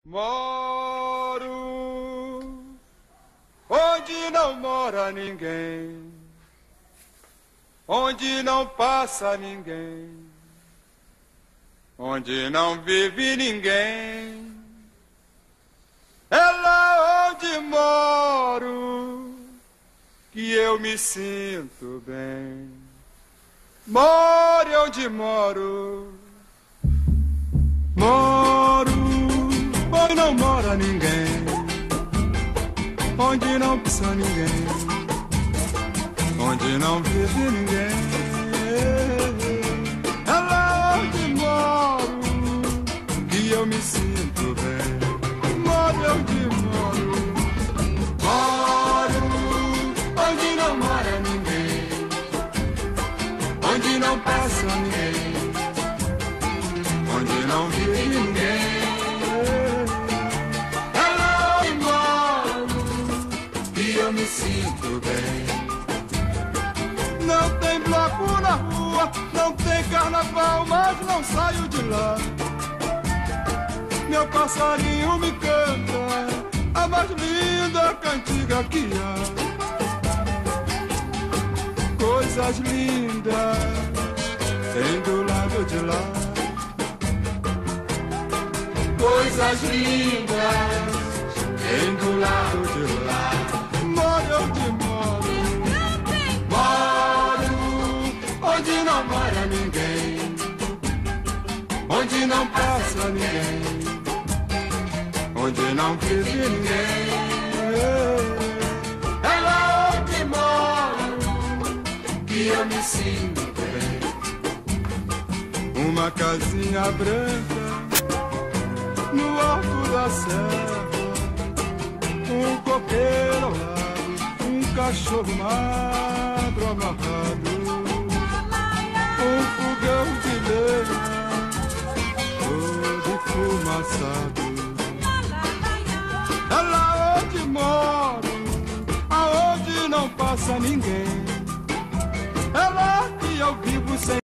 Moro onde não mora ninguém, onde não passa ninguém, onde não vive ninguém. É lá onde moro que eu me sinto bem. More onde moro, moro onde não mora ninguém, onde não passa ninguém, onde não vive ninguém. É lá onde moro que eu me sinto bem. More onde moro, moro onde não mora ninguém, onde não passa ninguém, onde não vive ninguém. Eu me sinto bem. Não tem bloco na rua, não tem carnaval, mas não saio de lá. Meu passarinho me canta a mais linda cantiga que há. Coisas lindas tem do lado de lá. Coisas lindas tem do lado de lá. Moro onde moro, moro onde não mora ninguém, onde não passa ninguém, onde não vive ninguém. É lá onde moro que eu me sinto bem. Uma casinha branca no alto da serra, um coqueiro ao lado, um cachorro magro amarrado, um fogão de lenha todo enfumaçado. É lá onde moro, aonde não passa ninguém,